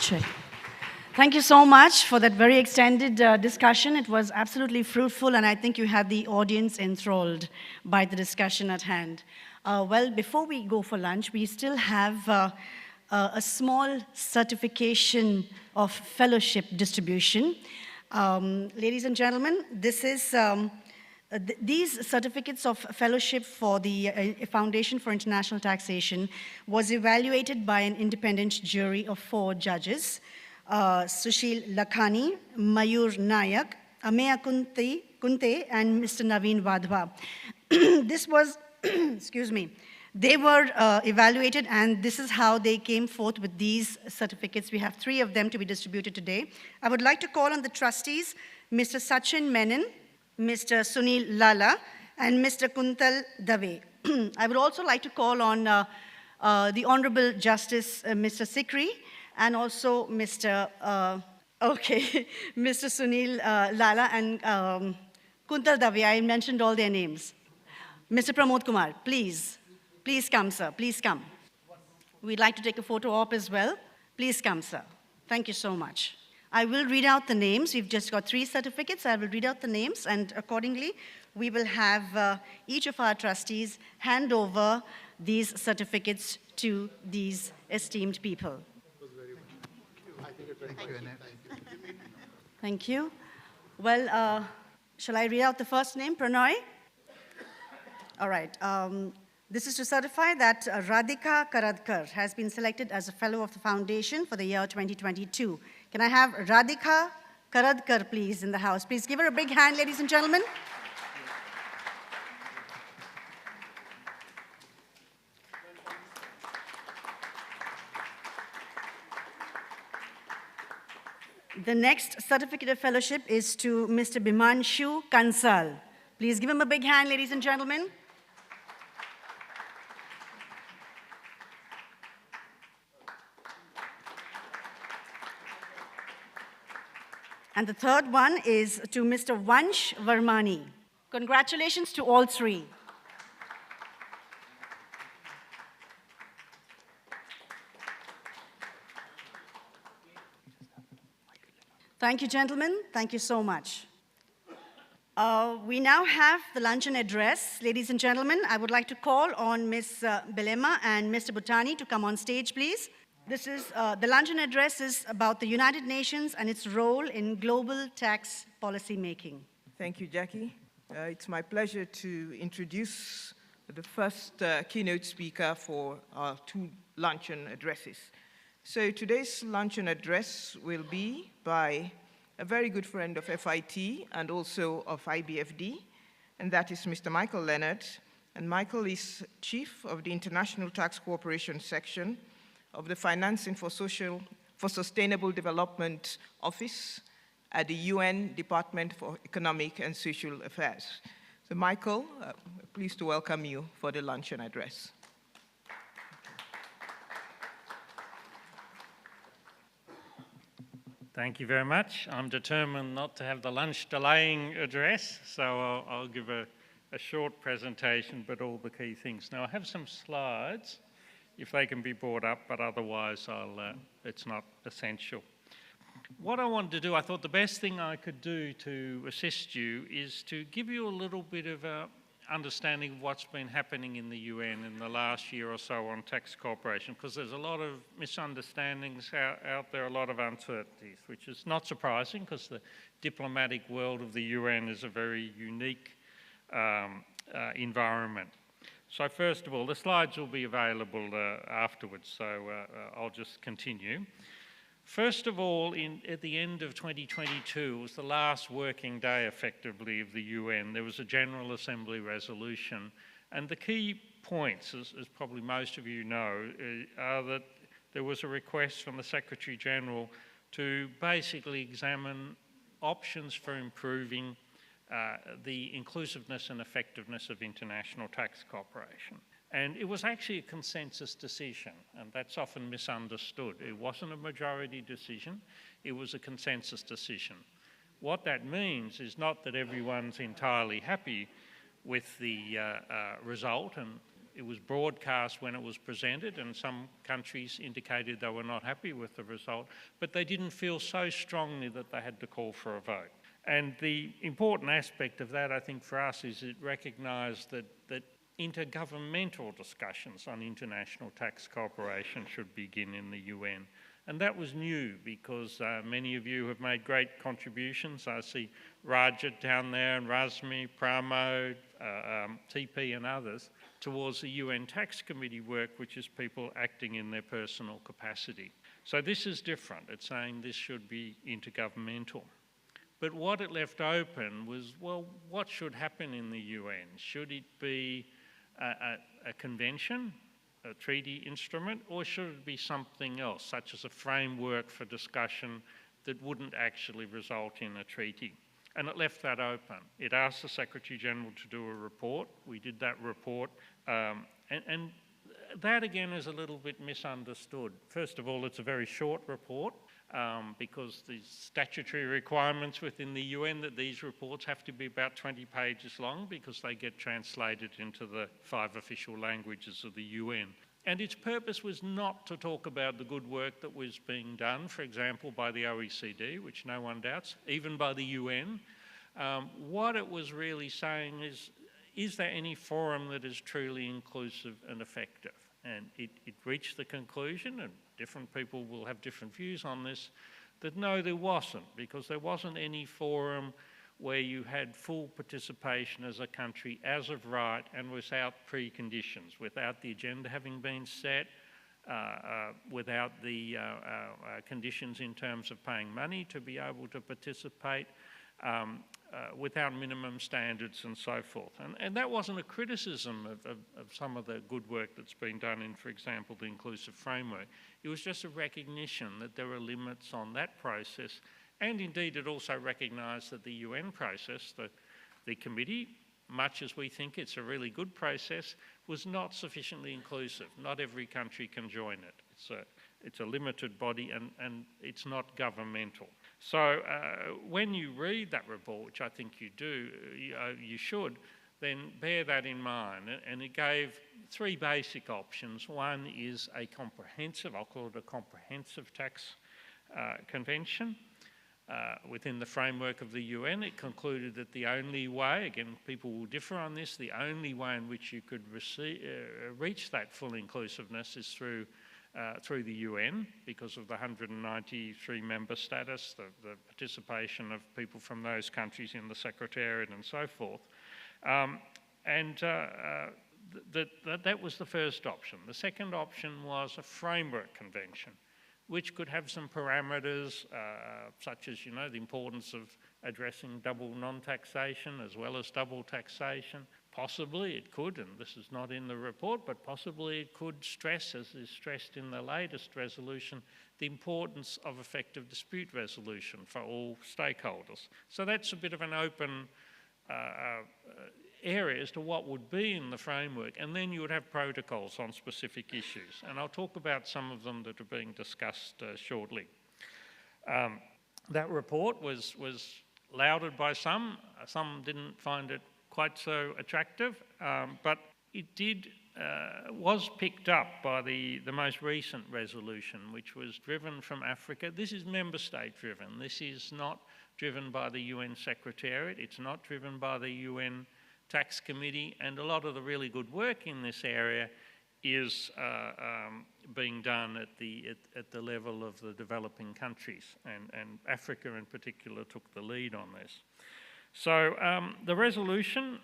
Check. Thank you so much for that very extended discussion. It was absolutely fruitful, and I think you had the audience enthralled by the discussion at hand. Well, before we go for lunch, we still have a small certification of fellowship distribution. Ladies and gentlemen, this is these certificates of fellowship for the Foundation for International Taxation was evaluated by an independent jury of 4 judges, Sushil Lakhani, Mayur Nayak, Ameya Kunte, and Mr. Naveen Vadhva. This was, excuse me, they were evaluated, and this is how they came forth with these certificates. We have 3 of them to be distributed today. I would like to call on the trustees, Mr. Sachin Menon, Mr. Sunil Lala, and Mr. Kuntal Dave. I would also like to call on the Honorable Justice Mr. Sikri, and also Mr. Mr. Sunil Lala and Kuntal Dave. I mentioned all their names. Mr. Pramod Kumar, please come, sir, please come. We'd like to take a photo op as well. Please come, sir. Thank you so much. I will read out the names. We've just got 3 certificates. I will read out the names, and accordingly, we will have each of our trustees hand over these certificates to these esteemed people. Thank you. Well, shall I read out the first name, Pranoy? All right. This is to certify that Radhika Karadkar has been selected as a Fellow of the Foundation for the year 2022. Can I have Radhika Karadkar, please, in the house? Please give her a big hand, ladies and gentlemen. The next certificate of fellowship is to Mr. Bimanshu Kansal. Please give him a big hand, ladies and gentlemen. And the third one is to Mr. Vansh Varmani. Congratulations to all 3. Thank you, gentlemen. Thank you so much. We now have the luncheon address. Ladies and gentlemen, I would like to call on Ms. Belema and Mr. Bhutani to come on stage, please. This is, the luncheon address is about the United Nations and its role in global tax policy making. Thank you, Jackie. It's my pleasure to introduce the first keynote speaker for our 2 luncheon addresses. So today's luncheon address will be by a very good friend of FIT and also of IBFD, and that is Mr. Michael Leonard. And Michael is Chief of the International Tax Cooperation Section of the Financing for Sustainable Development Office at the UN Department for Economic and Social Affairs. So Michael, pleased to welcome you for the luncheon address. Thank you very much. I'm determined not to have the lunch delaying address, so I'll give a short presentation, but all the key things. Now, I have some slides, if they can be brought up, but otherwise it's not essential. What I wanted to do, I thought the best thing I could do to assist you is to give you a little bit of a understanding of what's been happening in the UN in the last year or so on tax cooperation, because there's a lot of misunderstandings out there, a lot of uncertainties, which is not surprising because the diplomatic world of the UN is a very unique environment. So first of all, the slides will be available afterwards, so I'll just continue. First of all, at the end of 2022, it was the last working day, effectively, of the UN. There was a General Assembly resolution, and the key points, as probably most of you know, are that there was a request from the Secretary-General to basically examine options for improving the inclusiveness and effectiveness of international tax cooperation. And it was actually a consensus decision, and that's often misunderstood. It wasn't a majority decision, it was a consensus decision. What that means is not that everyone's entirely happy with the result, and it was broadcast when it was presented, and some countries indicated they were not happy with the result, but they didn't feel so strongly that they had to call for a vote. And the important aspect of that, I think, for us is it recognised that intergovernmental discussions on international tax cooperation should begin in the UN. And that was new because many of you have made great contributions. I see Rajat down there and Razmi, Pramod, TP and others towards the UN Tax Committee work, which is people acting in their personal capacity. So this is different. It's saying this should be intergovernmental. But what it left open was, well, what should happen in the UN? Should it be a convention, a treaty instrument, or should it be something else, such as a framework for discussion that wouldn't actually result in a treaty? And it left that open. It asked the Secretary-General to do a report. We did that report. And that, again, is a little bit misunderstood. First of all, it's a very short report because the statutory requirements within the UN that these reports have to be about 20 pages long because they get translated into the 5 official languages of the UN. And its purpose was not to talk about the good work that was being done, for example, by the OECD, which no one doubts, even by the UN. What it was really saying is there any forum that is truly inclusive and effective? And it reached the conclusion, and different people will have different views on this, that no, there wasn't, because there wasn't any forum where you had full participation as a country as of right and without preconditions, without the agenda having been set, without the conditions in terms of paying money to be able to participate, without minimum standards and so forth. And that wasn't a criticism of some of the good work that's been done in, for example, the inclusive framework. It was just a recognition that there are limits on that process. And indeed, it also recognised that the UN process, the committee, much as we think it's a really good process, was not sufficiently inclusive. Not every country can join it. It's a limited body and it's not governmental. So when you read that report, which I think you do, you should, then bear that in mind. And it gave 3 basic options. One is a comprehensive, I'll call it a comprehensive tax convention. Within the framework of the UN, it concluded that the only way, again, people will differ on this, the only way in which you could reach that full inclusiveness is through the UN, because of the 193 member status, the participation of people from those countries in the Secretariat and so forth. That was the first option. The second option was a framework convention, which could have some parameters, such as, the importance of addressing double non-taxation as well as double taxation. Possibly it could, and this is not in the report, but possibly it could stress, as is stressed in the latest resolution, the importance of effective dispute resolution for all stakeholders. So that's a bit of an open area as to what would be in the framework, and then you would have protocols on specific issues. And I'll talk about some of them that are being discussed shortly. That report was lauded by some didn't find it quite so attractive, but it was picked up by the most recent resolution, which was driven from Africa. This is member state driven. This is not driven by the UN Secretariat. It's not driven by the UN Tax Committee, and a lot of the really good work in this area is being done at the level of the developing countries, and Africa in particular took the lead on this. So the resolution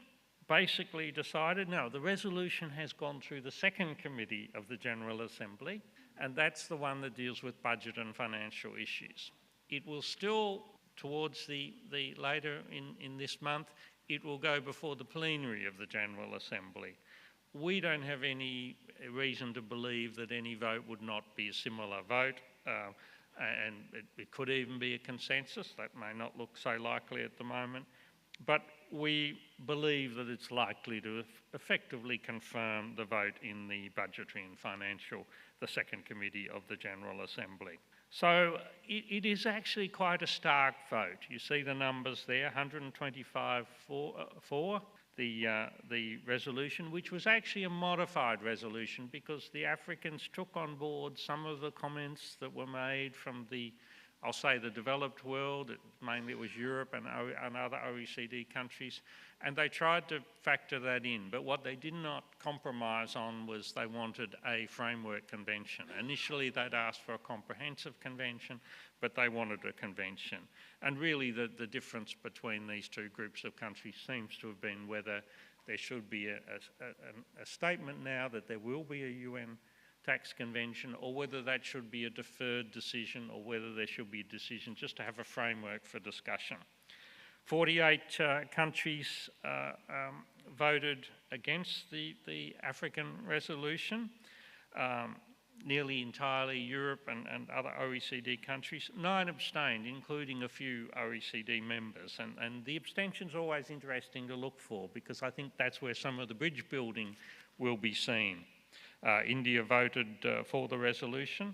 basically decided, no, the resolution has gone through the second committee of the General Assembly, and that's the one that deals with budget and financial issues. It will still, towards the later in this month, it will go before the plenary of the General Assembly. We don't have any reason to believe that any vote would not be a similar vote, and it could even be a consensus. That may not look so likely at the moment, but we believe that it's likely to effectively confirm the vote in the budgetary and financial, the second committee of the General Assembly. So it is actually quite a stark vote. You see the numbers there, 125 for the resolution, which was actually a modified resolution because the Africans took on board some of the comments that were made from I'll say the developed world, mainly it was Europe and other OECD countries, and they tried to factor that in. But what they did not compromise on was they wanted a framework convention. Initially, they'd asked for a comprehensive convention, but they wanted a convention. And really, the difference between these two groups of countries seems to have been whether there should be a statement now that there will be a UN tax convention, or whether that should be a deferred decision, or whether there should be a decision just to have a framework for discussion. 48 countries voted against the African resolution, nearly entirely Europe and other OECD countries. 9 abstained, including a few OECD members. And the abstention's always interesting to look for, because I think that's where some of the bridge building will be seen. India voted for the resolution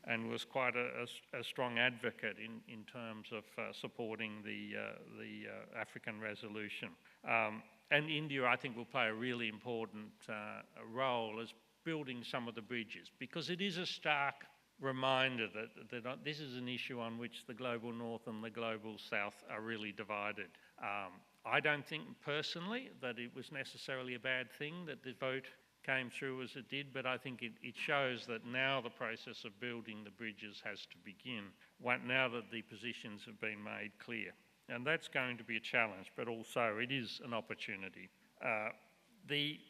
and was quite a strong advocate in terms of supporting the African resolution. And India, I think, will play a really important role as building some of the bridges, because it is a stark reminder that this is an issue on which the global north and the global south are really divided. I don't think personally that it was necessarily a bad thing that the vote came through as it did, but I think it shows that now the process of building the bridges has to begin, now that the positions have been made clear. And that's going to be a challenge, but also it is an opportunity. The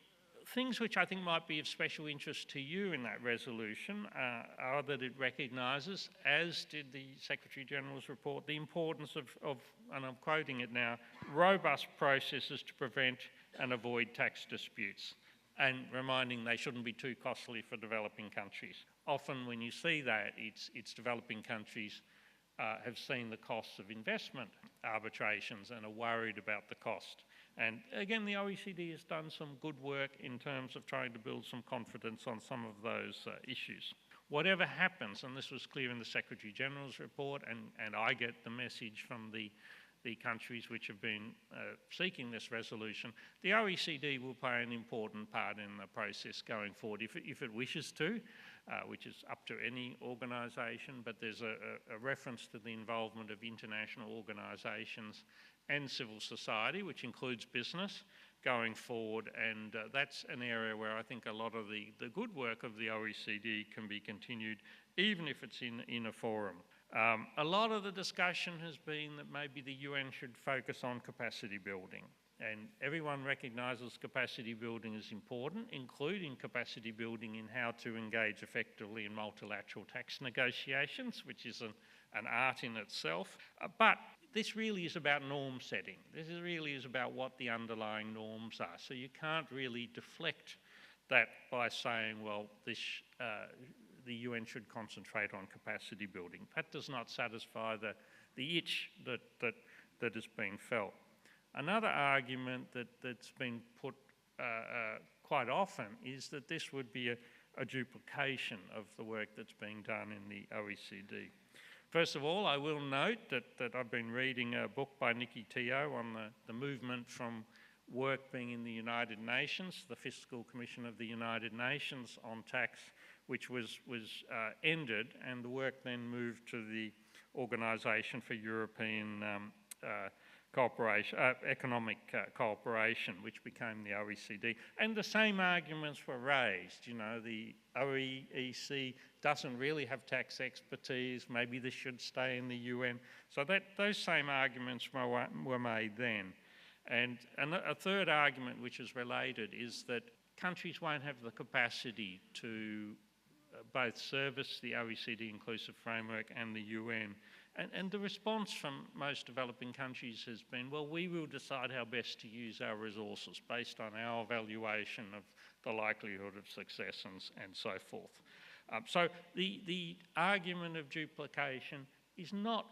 things which I think might be of special interest to you in that resolution are that it recognises, as did the Secretary-General's report, the importance of, and I'm quoting it now, robust processes to prevent and avoid tax disputes, and reminding they shouldn't be too costly for developing countries. Often when you see that, it's developing countries have seen the costs of investment arbitrations and are worried about the cost. And again, the OECD has done some good work in terms of trying to build some confidence on some of those issues. Whatever happens, and this was clear in the Secretary-General's report, and I get the message from the countries which have been seeking this resolution, the OECD will play an important part in the process going forward if it wishes to, which is up to any organisation, but there's a reference to the involvement of international organisations and civil society, which includes business, going forward, and that's an area where I think a lot of the good work of the OECD can be continued, even if it's in a forum. A lot of the discussion has been that maybe the UN should focus on capacity building, and everyone recognises capacity building is important, including capacity building in how to engage effectively in multilateral tax negotiations, which is an art in itself. But this really is about norm setting. This really is about what the underlying norms are. So you can't really deflect that by saying, well, the UN should concentrate on capacity building. That does not satisfy the itch that is being felt. Another argument that's been put quite often is that this would be a duplication of the work that's being done in the OECD. First of all, I will note that I've been reading a book by Nikki Teo on the movement from work being in the United Nations, the Fiscal Commission of the United Nations on tax, which was ended, and the work then moved to the Organisation for European Economic Cooperation, which became the OECD. And the same arguments were raised. You know, the OEC doesn't really have tax expertise, maybe this should stay in the UN. So those same arguments were made then. And a third argument which is related is that countries won't have the capacity to both service the OECD inclusive framework and the UN. And the response from most developing countries has been, well, we will decide how best to use our resources based on our evaluation of the likelihood of success and so forth. So the argument of duplication is not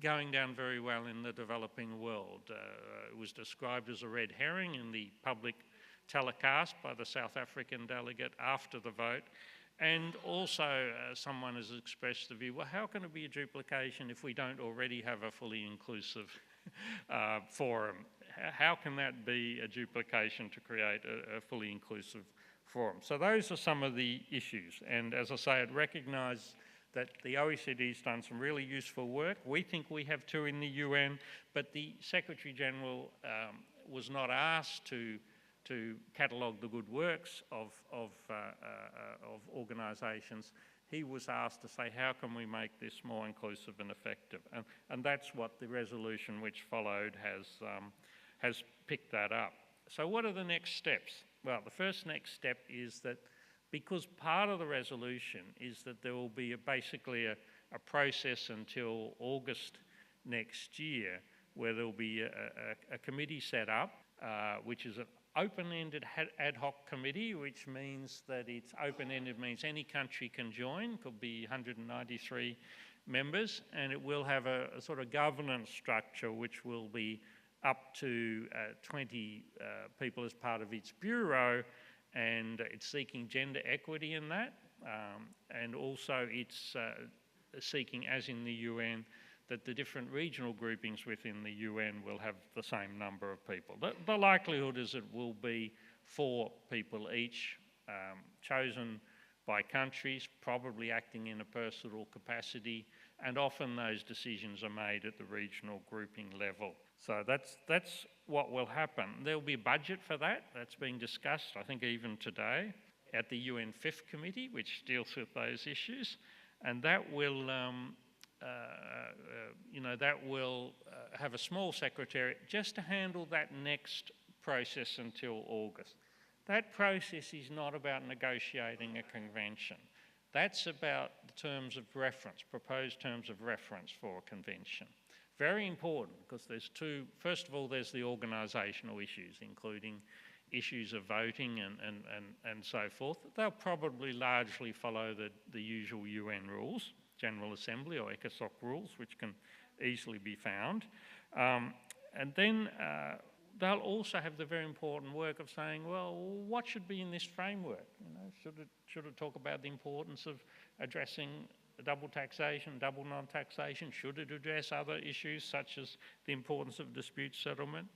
going down very well in the developing world. It was described as a red herring in the public telecast by the South African delegate after the vote, And also, someone has expressed the view, well, how can it be a duplication if we don't already have a fully inclusive forum? How can that be a duplication to create a fully inclusive forum? So those are some of the issues. And as I say, I'd recognise that the OECD's done some really useful work. We think we have too in the UN, but the Secretary-General was not asked to catalogue the good works of organisations. He was asked to say, how can we make this more inclusive and effective? And that's what the resolution which followed has picked that up. So what are the next steps? Well, the first next step is that because part of the resolution is that there will be basically a process until August next year where there will be a committee set up, which is an open-ended ad hoc committee, which means that it's open-ended, means any country can join, could be 193 members, and it will have a sort of governance structure which will be up to 20 people as part of its bureau, and it's seeking gender equity in that, and also it's seeking, as in the UN, that the different regional groupings within the UN will have the same number of people. The likelihood is it will be 4 people each, chosen by countries, probably acting in a personal capacity, and often those decisions are made at the regional grouping level. So that's what will happen. There will be a budget for that. That's being discussed, I think, even today at the UN Fifth Committee, which deals with those issues, and that will have a small secretariat just to handle that next process until August. That process is not about negotiating a convention. That's about the terms of reference, proposed terms of reference for a convention. Very important, because there's two. First of all, there's the organisational issues, including issues of voting and so forth. They'll probably largely follow the usual UN rules, General Assembly or ECOSOC rules, which can easily be found. And then they'll also have the very important work of saying, well, what should be in this framework? You know, should it talk about the importance of addressing double taxation, double non-taxation? Should it address other issues such as the importance of dispute settlement?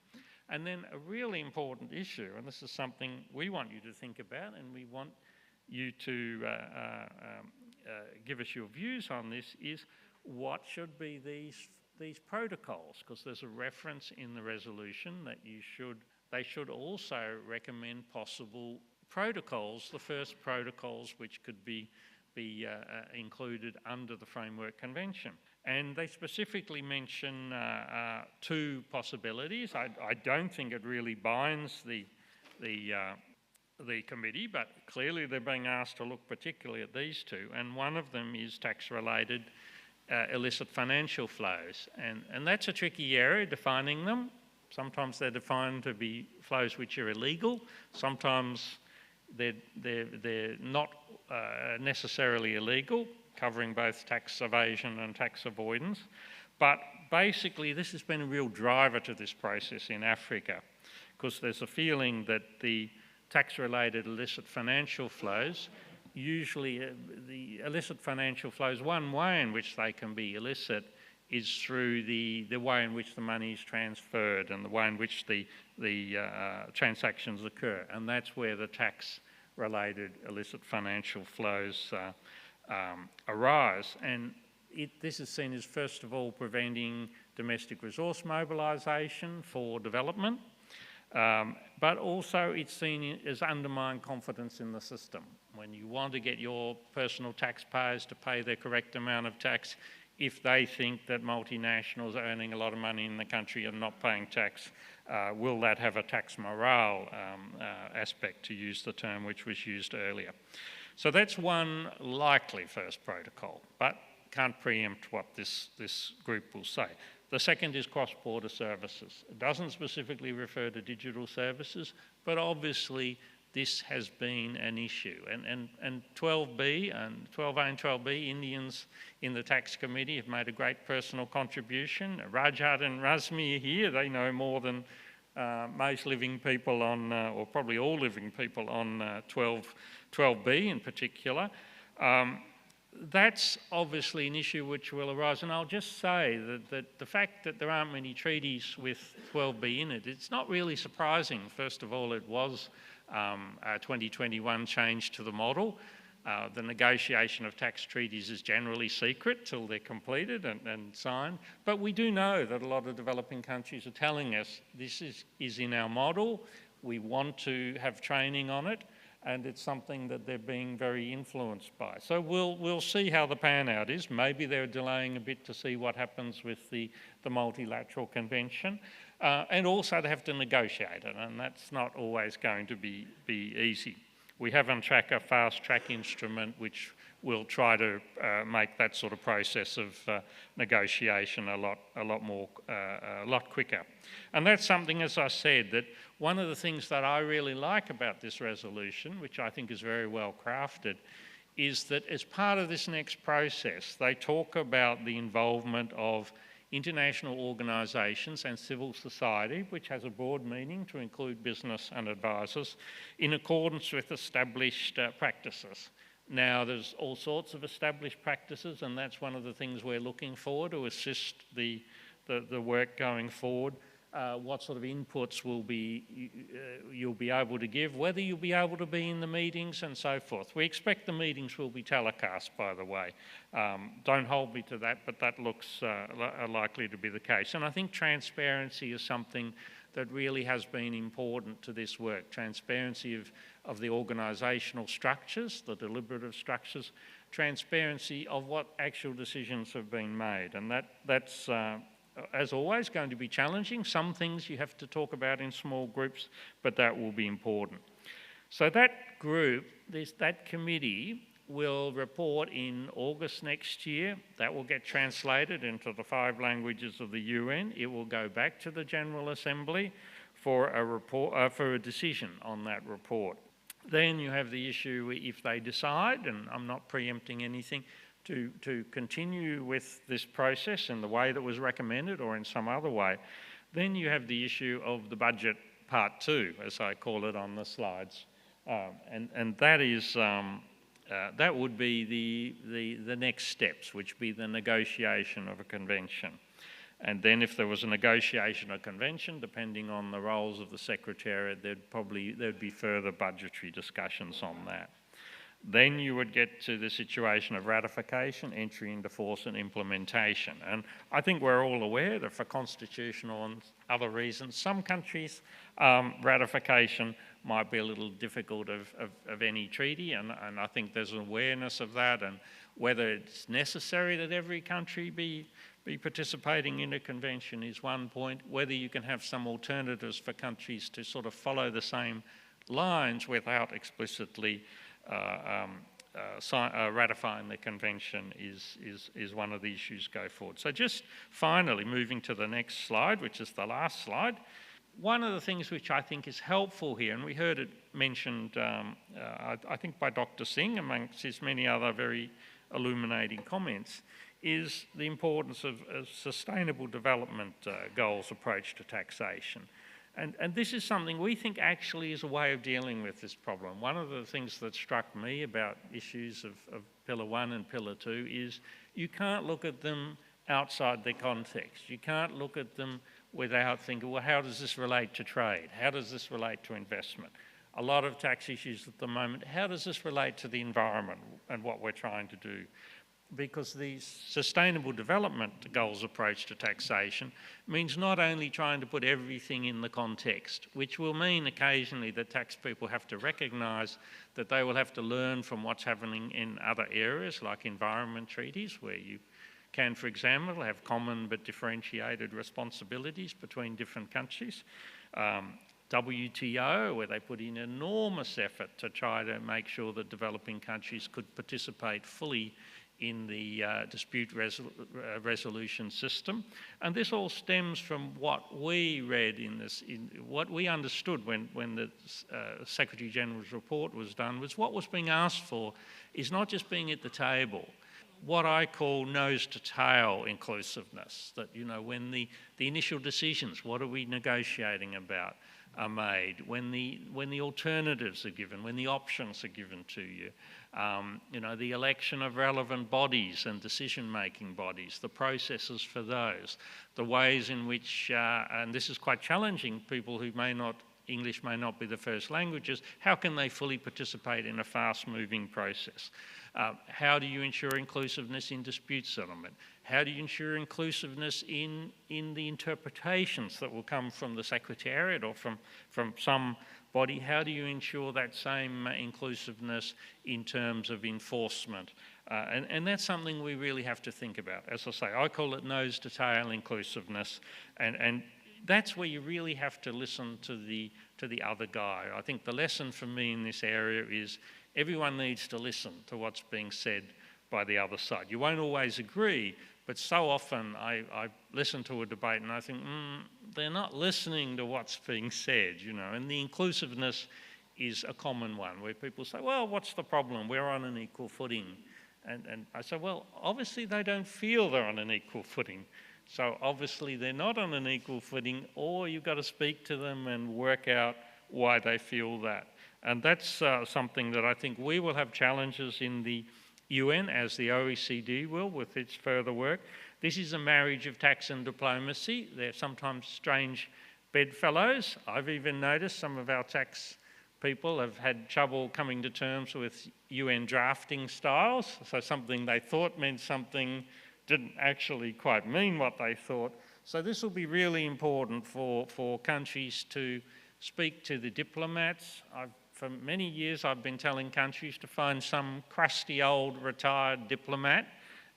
And then a really important issue, and this is something we want you to think about, and we want you to give us your views on this, is what should be these protocols? Because there's a reference in the resolution that they should also recommend possible protocols, the first protocols which could be included under the Framework Convention. And they specifically mention 2 possibilities. I don't think it really binds the committee, but clearly they're being asked to look particularly at these 2, and one of them is tax-related illicit financial flows, and that's a tricky area, defining them. Sometimes they're defined to be flows which are illegal, sometimes they're not necessarily illegal, covering both tax evasion and tax avoidance, but basically this has been a real driver to this process in Africa, because there's a feeling that the tax-related illicit financial flows, usually the illicit financial flows, one way in which they can be illicit is through the way in which the money is transferred and the way in which the transactions occur, and that's where the tax-related illicit financial flows arise. And this is seen as, first of all, preventing domestic resource mobilisation for development, but also it's seen as undermined confidence in the system. When you want to get your personal taxpayers to pay the correct amount of tax, if they think that multinationals are earning a lot of money in the country and not paying tax, will that have a tax morale aspect, to use the term which was used earlier. So that's one likely first protocol, but can't preempt what this group will say. The second is cross-border services. It doesn't specifically refer to digital services, but obviously this has been an issue. And 12B and 12A and 12B, Indians in the tax committee have made a great personal contribution. Rajat and Razmi are here. They know more than most living people on, or probably all living people on 12B in particular. That's obviously an issue which will arise, and I'll just say that the fact that there aren't many treaties with 12B in it, it's not really surprising. First of all, it was a 2021 change to the model. The negotiation of tax treaties is generally secret till they're completed and signed, but we do know that a lot of developing countries are telling us this is in our model, we want to have training on it, and it's something that they're being very influenced by. So we'll see how the pan out is. Maybe they're delaying a bit to see what happens with the multilateral convention. And also they have to negotiate it, and that's not always going to be easy. We have on track a fast track instrument which will try to make that sort of process of negotiation a lot quicker. And that's something, as I said, that one of the things that I really like about this resolution, which I think is very well crafted, is that as part of this next process, they talk about the involvement of international organisations and civil society, which has a broad meaning to include business and advisors, in accordance with established practices. Now, there's all sorts of established practices, and that's one of the things we're looking for to assist the work going forward. What sort of inputs you'll be able to give, whether you'll be able to be in the meetings and so forth. We expect the meetings will be telecast, by the way. Don't hold me to that, but that looks likely to be the case. And I think transparency is something that really has been important to this work. Transparency of the organisational structures, the deliberative structures, transparency of what actual decisions have been made. And that's as always, going to be challenging. Some things you have to talk about in small groups, but that will be important. So that group, that committee, will report in August next year. That will get translated into the 5 languages of the UN. It will go back to the General Assembly for a decision on that report. Then you have the issue if they decide, and I'm not preempting anything, to continue with this process in the way that was recommended or in some other way. Then you have the issue of the budget part 2, as I call it on the slides. And that is, that would be the next steps, which would be the negotiation of a convention. And then if there was a negotiation or convention, depending on the roles of the Secretariat, there'd be further budgetary discussions on that. Then you would get to the situation of ratification, entry into force and implementation. And I think we're all aware that for constitutional and other reasons, some countries, ratification might be a little difficult of any treaty, and I think there's an awareness of that, and whether it's necessary that every country be participating in a convention is one point. Whether you can have some alternatives for countries to sort of follow the same lines without explicitly ratifying the convention is one of the issues go forward. So just finally moving to the next slide, which is the last slide. One of the things which I think is helpful here, and we heard it mentioned, I think by Dr. Singh amongst his many other very illuminating comments, is the importance of sustainable development goals approach to taxation. And this is something we think actually is a way of dealing with this problem. One of the things that struck me about issues of Pillar 1 and Pillar 2 is you can't look at them outside their context. You can't look at them without thinking, well, how does this relate to trade? How does this relate to investment? A lot of tax issues at the moment, how does this relate to the environment and what we're trying to do? Because the sustainable development goals approach to taxation means not only trying to put everything in the context, which will mean occasionally that tax people have to recognise that they will have to learn from what's happening in other areas like environment treaties, where you can, for example, have common but differentiated responsibilities between different countries. WTO, where they put in enormous effort to try to make sure that developing countries could participate fully in the dispute resolution system. And this all stems from what we read what we understood when the Secretary General's report was done, was what was being asked for is not just being at the table, what I call nose to tail inclusiveness, that, you know, when the initial decisions, what are we negotiating about? are made, when the alternatives are given, when the options are given to you. You know, the election of relevant bodies and decision-making bodies, the processes for those, the ways in which, and this is quite challenging, people who English may not be the first languages, how can they fully participate in a fast-moving process? How do you ensure inclusiveness in dispute settlement? How do you ensure inclusiveness in the interpretations that will come from the Secretariat or from some body? How do you ensure that same inclusiveness in terms of enforcement? And that's something we really have to think about. As I say, I call it nose-to-tail inclusiveness, and that's where you really have to listen to the other guy. I think the lesson for me in this area is everyone needs to listen to what's being said by the other side. You won't always agree, but so often I listen to a debate and I think, they're not listening to what's being said, you know, and the inclusiveness is a common one where people say, well, what's the problem? We're on an equal footing. And I say, well, obviously they don't feel they're on an equal footing. So obviously they're not on an equal footing, or you've got to speak to them and work out why they feel that. And that's something that I think we will have challenges in the UN, as the OECD will with its further work. This is a marriage of tax and diplomacy. They're sometimes strange bedfellows. I've even noticed some of our tax people have had trouble coming to terms with UN drafting styles. So something they thought meant something didn't actually quite mean what they thought. So this will be really important for countries to speak to the diplomats. For many years I've been telling countries to find some crusty old retired diplomat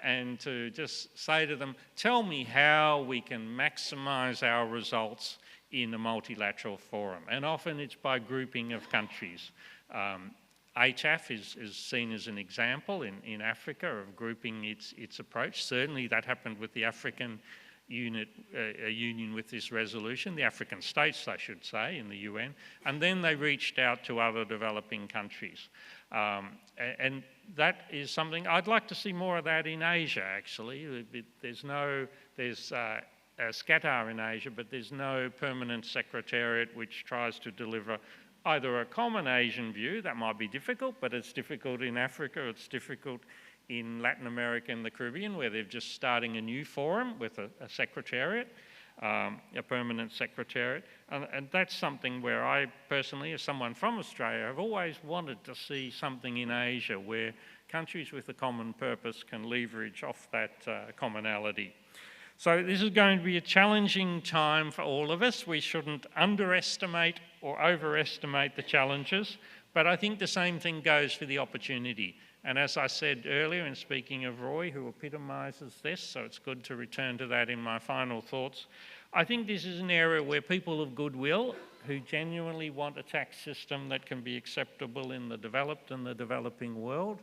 and to just say to them, tell me how we can maximise our results in a multilateral forum. And often it's by grouping of countries. ATAF is seen as an example in Africa of grouping its approach. Certainly that happened with the African Union with this resolution, the African states, I should say, in the UN, and then they reached out to other developing countries. And that is something, I'd like to see more of that in Asia, actually. There's Qatar in Asia, but there's no permanent secretariat which tries to deliver either a common Asian view. That might be difficult, but it's difficult in Africa, it's difficult in Latin America and the Caribbean, where they're just starting a new forum with a secretariat, a permanent secretariat. And that's something where I personally, as someone from Australia, have always wanted to see something in Asia where countries with a common purpose can leverage off that commonality. So this is going to be a challenging time for all of us. We shouldn't underestimate or overestimate the challenges, but I think the same thing goes for the opportunity. And as I said earlier in speaking of Roy, who epitomises this, so it's good to return to that in my final thoughts, I think this is an area where people of goodwill who genuinely want a tax system that can be acceptable in the developed and the developing world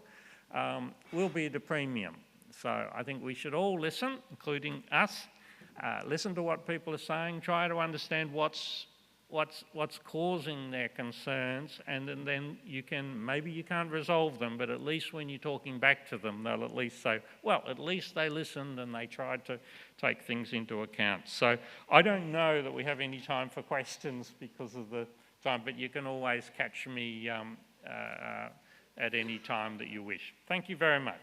will be at a premium. So I think we should all listen, including us, listen to what people are saying, try to understand what's causing their concerns, and then maybe you can't resolve them, but at least when you're talking back to them, they'll at least say, well, at least they listened and they tried to take things into account. So I don't know that we have any time for questions because of the time, but you can always catch me at any time that you wish. Thank you very much.